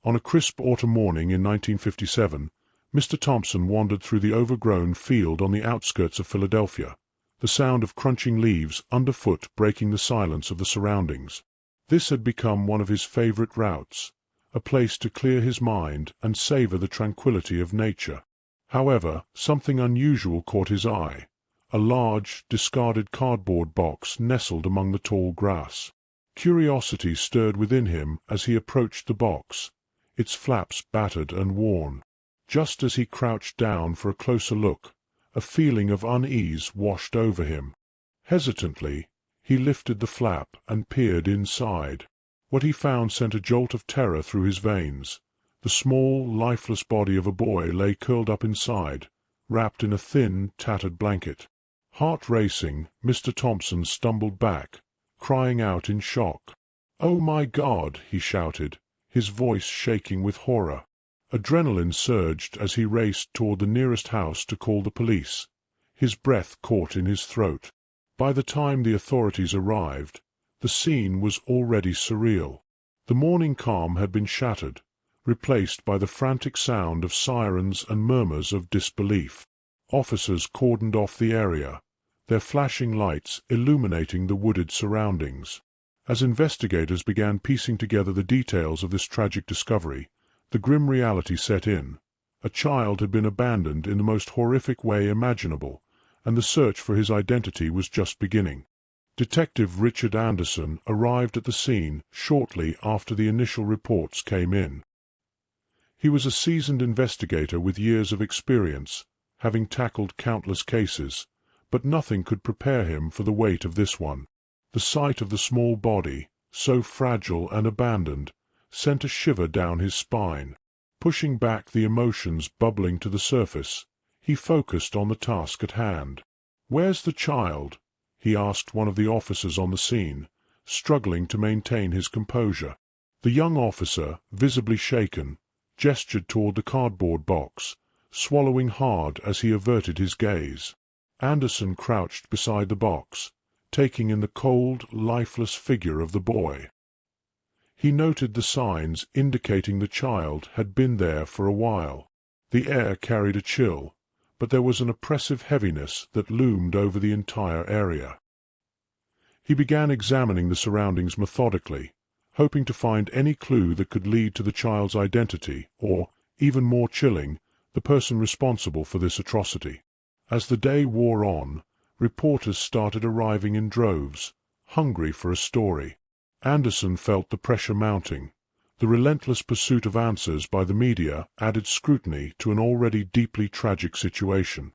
On a crisp autumn morning in 1957, Mr. Thompson wandered through the overgrown field on the outskirts of Philadelphia, the sound of crunching leaves underfoot breaking the silence of the surroundings. This had become one of his favorite routes, a place to clear his mind and savor the tranquility of nature. However, something unusual caught his eye: a large, discarded cardboard box nestled among the tall grass. Curiosity stirred within him as he approached the box, its flaps battered and worn. Just as he crouched down for a closer look, a feeling of unease washed over him. Hesitantly, he lifted the flap and peered inside. What he found sent a jolt of terror through his veins. The small, lifeless body of a boy lay curled up inside, wrapped in a thin, tattered blanket. Heart racing, Mr. Thompson stumbled back, crying out in shock. "Oh my God!" he shouted, his voice shaking with horror. Adrenaline surged as he raced toward the nearest house to call the police, his breath caught in his throat. By the time the authorities arrived, the scene was already surreal. The morning calm had been shattered, replaced by the frantic sound of sirens and murmurs of disbelief. Officers cordoned off the area, their flashing lights illuminating the wooded surroundings. As investigators began piecing together the details of this tragic discovery, the grim reality set in. A child had been abandoned in the most horrific way imaginable, and the search for his identity was just beginning. Detective Richard Anderson arrived at the scene shortly after the initial reports came in. He was a seasoned investigator with years of experience, having tackled countless cases, but nothing could prepare him for the weight of this one. The sight of the small body, so fragile and abandoned, sent a shiver down his spine. Pushing back the emotions bubbling to the surface, he focused on the task at hand. "Where's the child?" he asked one of the officers on the scene, struggling to maintain his composure. The young officer, visibly shaken, gestured toward the cardboard box, swallowing hard as he averted his gaze. Anderson crouched beside the box, taking in the cold, lifeless figure of the boy. He noted the signs indicating the child had been there for a while. The air carried a chill, but there was an oppressive heaviness that loomed over the entire area. He began examining the surroundings methodically, hoping to find any clue that could lead to the child's identity or, even more chilling, the person responsible for this atrocity. As the day wore on, reporters started arriving in droves, hungry for a story. Anderson felt the pressure mounting. The relentless pursuit of answers by the media added scrutiny to an already deeply tragic situation.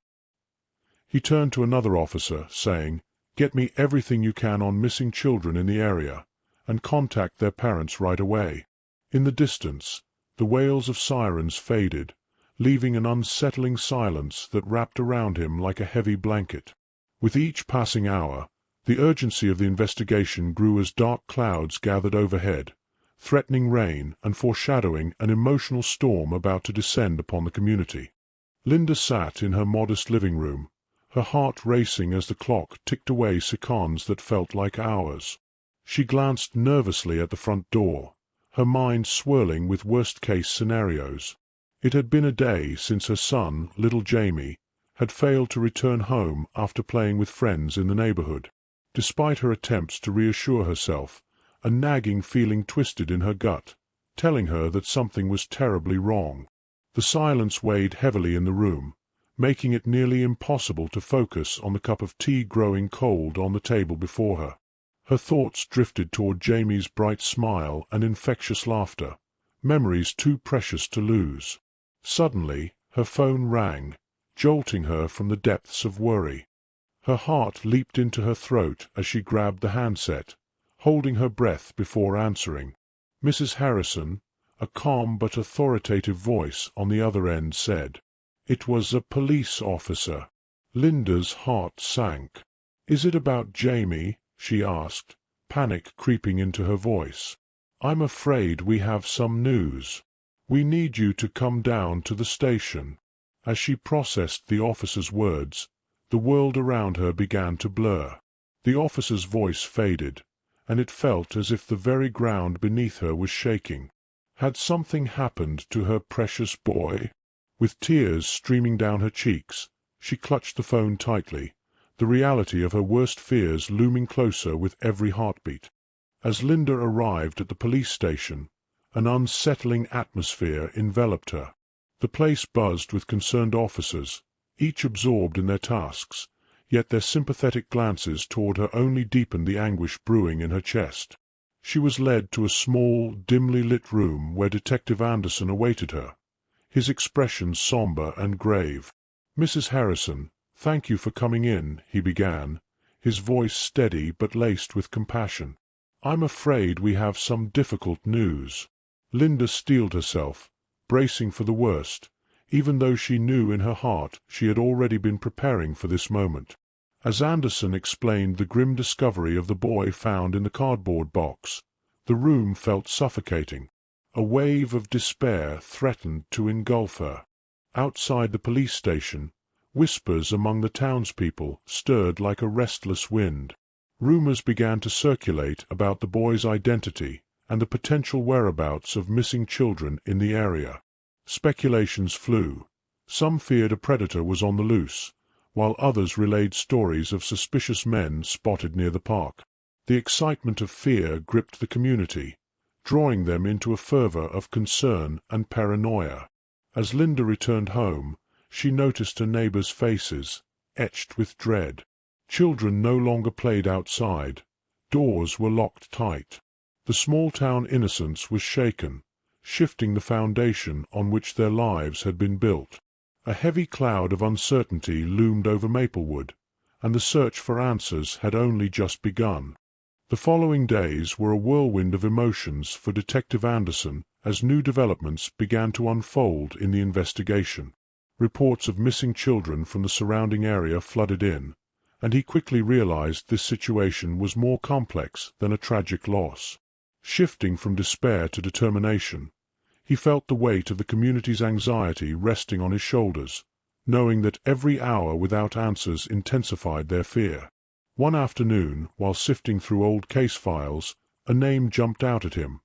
He turned to another officer, saying, "Get me everything you can on missing children in the area, and contact their parents right away." In the distance, the wails of sirens faded, leaving an unsettling silence that wrapped around him like a heavy blanket. With each passing hour, the urgency of the investigation grew as dark clouds gathered overhead, threatening rain and foreshadowing an emotional storm about to descend upon the community. Linda sat in her modest living room, her heart racing as the clock ticked away seconds that felt like hours. She glanced nervously at the front door, her mind swirling with worst-case scenarios. It had been a day since her son, little Jamie, had failed to return home after playing with friends in the neighborhood. Despite her attempts to reassure herself, a nagging feeling twisted in her gut, telling her that something was terribly wrong. The silence weighed heavily in the room, making it nearly impossible to focus on the cup of tea growing cold on the table before her. Her thoughts drifted toward Jamie's bright smile and infectious laughter, memories too precious to lose. Suddenly, her phone rang, jolting her from the depths of worry. Her heart leaped into her throat as she grabbed the handset, holding her breath before answering. "Mrs. Harrison," a calm but authoritative voice on the other end said. It was a police officer. Linda's heart sank. "Is it about Jamie?" she asked, panic creeping into her voice. "I'm afraid we have some news. We need you to come down to the station." As she processed the officer's words, the world around her began to blur. The officer's voice faded, and it felt as if the very ground beneath her was shaking. Had something happened to her precious boy? With tears streaming down her cheeks, she clutched the phone tightly, the reality of her worst fears looming closer with every heartbeat. As Linda arrived at the police station, an unsettling atmosphere enveloped her. The place buzzed with concerned officers, each absorbed in their tasks, yet their sympathetic glances toward her only deepened the anguish brewing in her chest. She was led to a small, dimly lit room where Detective Anderson awaited her, his expression somber and grave. "Mrs. Harrison, thank you for coming in," he began, his voice steady but laced with compassion. "I'm afraid we have some difficult news." Linda steeled herself, bracing for the worst, even though she knew in her heart she had already been preparing for this moment. As Anderson explained the grim discovery of the boy found in the cardboard box, the room felt suffocating. A wave of despair threatened to engulf her. Outside the police station, whispers among the townspeople stirred like a restless wind. Rumors began to circulate about the boy's identity and the potential whereabouts of missing children in the area. Speculations flew. Some feared a predator was on the loose, while others relayed stories of suspicious men spotted near the park. The excitement of fear gripped the community, drawing them into a fervor of concern and paranoia. As Linda returned home, she noticed her neighbors' faces, etched with dread. Children no longer played outside. Doors were locked tight. The small-town innocence was shaken, shifting the foundation on which their lives had been built. A heavy cloud of uncertainty loomed over Maplewood, and the search for answers had only just begun. The following days were a whirlwind of emotions for Detective Anderson as new developments began to unfold in the investigation. Reports of missing children from the surrounding area flooded in, and he quickly realized this situation was more complex than a tragic loss. Shifting from despair to determination, he felt the weight of the community's anxiety resting on his shoulders, knowing that every hour without answers intensified their fear. One afternoon, while sifting through old case files, a name jumped out at him,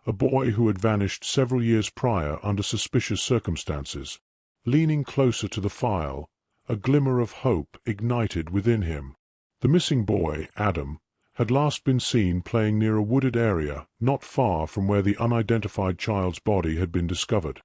a boy who had vanished several years prior under suspicious circumstances. Leaning closer to the file, a glimmer of hope ignited within him. The missing boy, Adam, had last been seen playing near a wooded area not far from where the unidentified child's body had been discovered.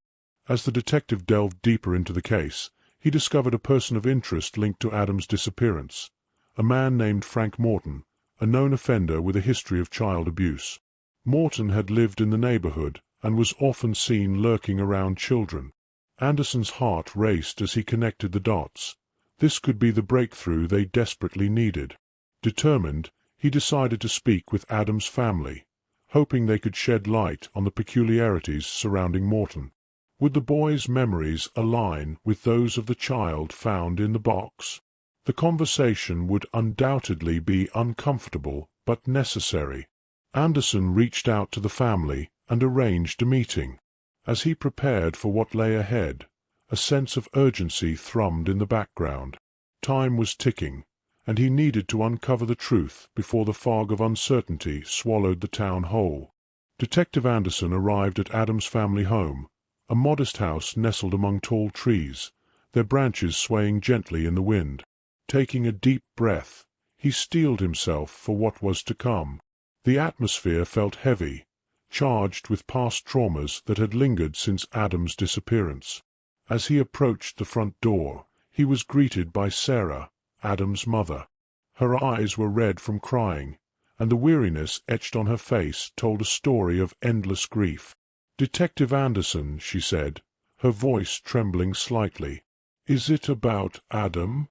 As the detective delved deeper into the case, he discovered a person of interest linked to Adam's disappearance, a man named Frank Morton, a known offender with a history of child abuse. Morton had lived in the neighborhood and was often seen lurking around children. Anderson's heart raced as he connected the dots. This could be the breakthrough they desperately needed. Determined, he decided to speak with Adam's family, hoping they could shed light on the peculiarities surrounding Morton. Would the boy's memories align with those of the child found in the box? The conversation would undoubtedly be uncomfortable but necessary. Anderson reached out to the family and arranged a meeting. As he prepared for what lay ahead, a sense of urgency thrummed in the background. Time was ticking, and he needed to uncover the truth before the fog of uncertainty swallowed the town whole. Detective Anderson arrived at Adam's family home, a modest house nestled among tall trees, their branches swaying gently in the wind. Taking a deep breath, he steeled himself for what was to come. The atmosphere felt heavy, charged with past traumas that had lingered since Adam's disappearance. As he approached the front door, he was greeted by Sarah, Adam's mother. Her eyes were red from crying, and the weariness etched on her face told a story of endless grief. "Detective Anderson," she said, her voice trembling slightly. "Is it about Adam?"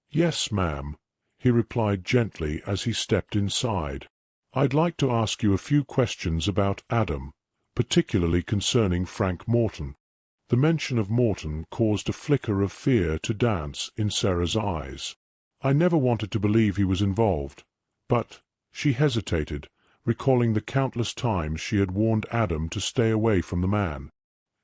"Yes, ma'am," he replied gently as he stepped inside. "I'd like to ask you a few questions about Adam, particularly concerning Frank Morton." The mention of Morton caused a flicker of fear to dance in Sarah's eyes. "I never wanted to believe he was involved, but—" she hesitated, recalling the countless times she had warned Adam to stay away from the man.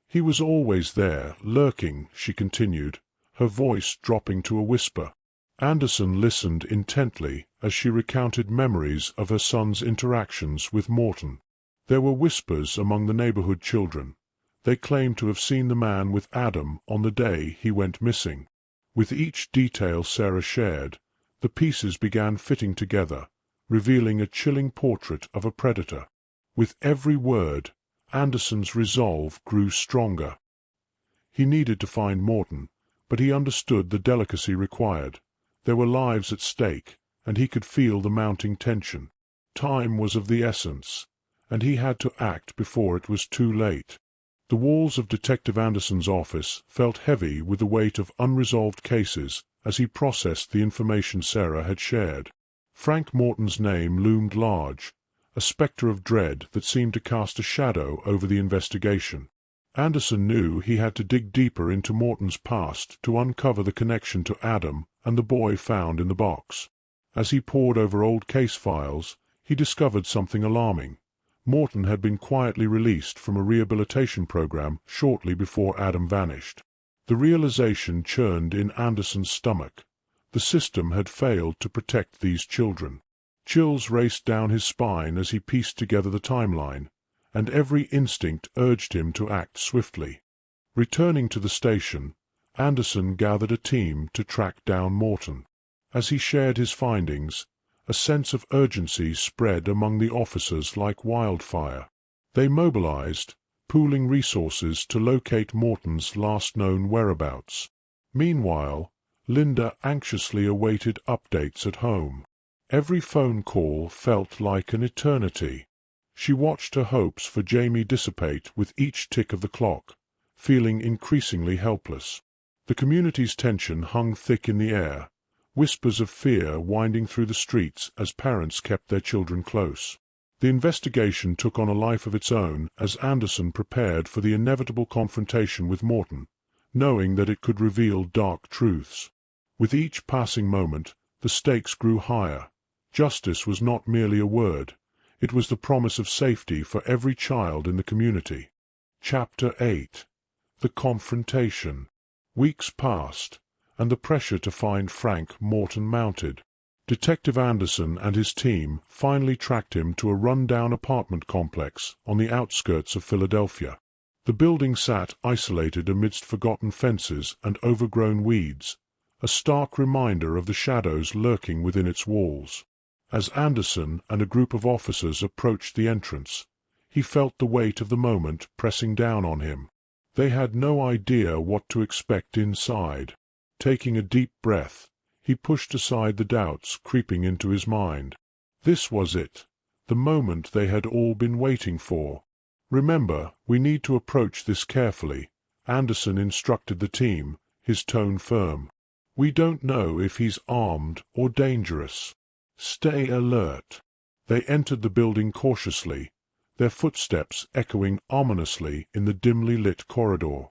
"He was always there, lurking," she continued, her voice dropping to a whisper. Anderson listened intently as she recounted memories of her son's interactions with Morton. There were whispers among the neighborhood children. They claimed to have seen the man with Adam on the day he went missing. With each detail Sarah shared, the pieces began fitting together, revealing a chilling portrait of a predator. With every word, Anderson's resolve grew stronger. He needed to find Morton, but he understood the delicacy required. There were lives at stake, and he could feel the mounting tension. Time was of the essence, and he had to act before it was too late. The walls of Detective Anderson's office felt heavy with the weight of unresolved cases as he processed the information Sarah had shared. Frank Morton's name loomed large, a spectre of dread that seemed to cast a shadow over the investigation. Anderson knew he had to dig deeper into Morton's past to uncover the connection to Adam and the boy found in the box. As he pored over old case files, he discovered something alarming. Morton had been quietly released from a rehabilitation program shortly before Adam vanished. The realization churned in Anderson's stomach. The system had failed to protect these children. Chills raced down his spine as he pieced together the timeline, and every instinct urged him to act swiftly. Returning to the station, Anderson gathered a team to track down Morton. As he shared his findings, a sense of urgency spread among the officers like wildfire. They mobilized, pooling resources to locate Morton's last known whereabouts. Meanwhile, Linda anxiously awaited updates at home. Every phone call felt like an eternity. She watched her hopes for Jamie dissipate with each tick of the clock, feeling increasingly helpless. The community's tension hung thick in the air, whispers of fear winding through the streets as parents kept their children close. The investigation took on a life of its own as Anderson prepared for the inevitable confrontation with Morton, knowing that it could reveal dark truths. With each passing moment, the stakes grew higher. Justice was not merely a word. It was the promise of safety for every child in the community. Chapter 8. The Confrontation. Weeks passed, and the pressure to find Frank Morton mounted. Detective Anderson and his team finally tracked him to a run-down apartment complex on the outskirts of Philadelphia. The building sat isolated amidst forgotten fences and overgrown weeds, a stark reminder of the shadows lurking within its walls. As Anderson and a group of officers approached the entrance, he felt the weight of the moment pressing down on him. They had no idea what to expect inside. Taking a deep breath, he pushed aside the doubts creeping into his mind. This was it, the moment they had all been waiting for. "Remember, we need to approach this carefully," Anderson instructed the team, his tone firm. "We don't know if he's armed or dangerous. Stay alert." They entered the building cautiously, their footsteps echoing ominously in the dimly lit corridor.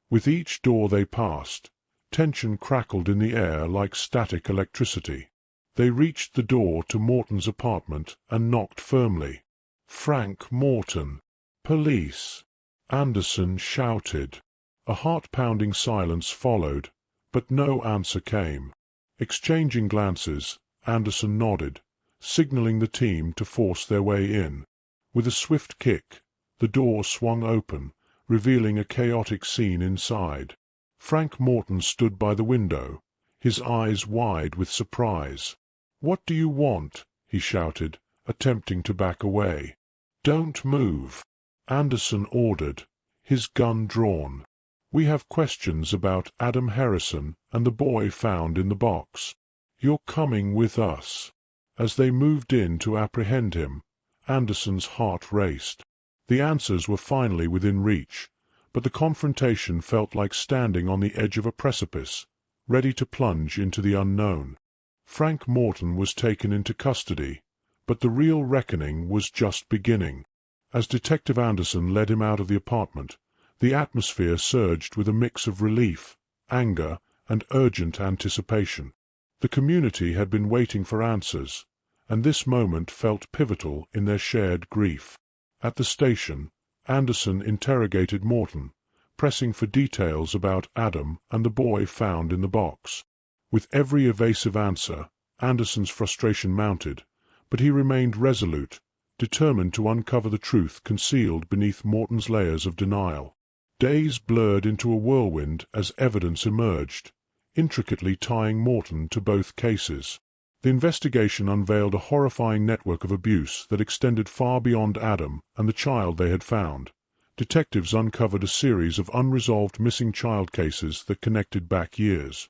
With each door they passed, tension crackled in the air like static electricity. They reached the door to Morton's apartment and knocked firmly. "Frank Morton. Police!" Anderson shouted. A heart-pounding silence followed, but no answer came. Exchanging glances, Anderson nodded, signaling the team to force their way in. With a swift kick, the door swung open, revealing a chaotic scene inside. Frank Morton stood by the window, his eyes wide with surprise. "What do you want?" he shouted, attempting to back away. "Don't move," Anderson ordered, his gun drawn. "We have questions about Adam Harrison and the boy found in the box. You're coming with us." As they moved in to apprehend him, Anderson's heart raced. The answers were finally within reach, but the confrontation felt like standing on the edge of a precipice, ready to plunge into the unknown. Frank Morton was taken into custody, but the real reckoning was just beginning. As Detective Anderson led him out of the apartment, the atmosphere surged with a mix of relief, anger, and urgent anticipation. The community had been waiting for answers, and this moment felt pivotal in their shared grief. At the station, Anderson interrogated Morton, pressing for details about Adam and the boy found in the box. With every evasive answer, Anderson's frustration mounted, but he remained resolute, determined to uncover the truth concealed beneath Morton's layers of denial. Days blurred into a whirlwind as evidence emerged, intricately tying Morton to both cases. The investigation unveiled a horrifying network of abuse that extended far beyond Adam and the child they had found. Detectives uncovered a series of unresolved missing child cases that connected back years.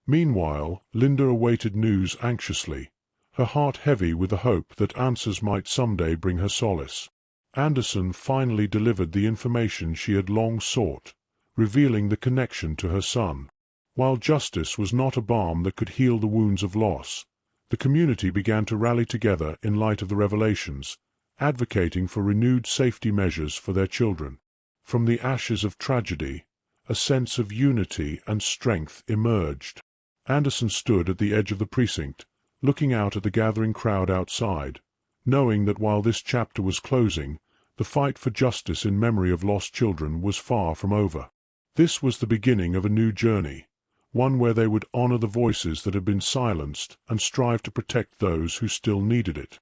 Meanwhile, Linda awaited news anxiously, her heart heavy with the hope that answers might someday bring her solace. Anderson finally delivered the information she had long sought, revealing the connection to her son. While justice was not a balm that could heal the wounds of loss, the community began to rally together in light of the revelations, advocating for renewed safety measures for their children. From the ashes of tragedy, a sense of unity and strength emerged. Anderson stood at the edge of the precinct, looking out at the gathering crowd outside, knowing that while this chapter was closing, the fight for justice in memory of lost children was far from over. This was the beginning of a new journey, one where they would honor the voices that had been silenced and strive to protect those who still needed it.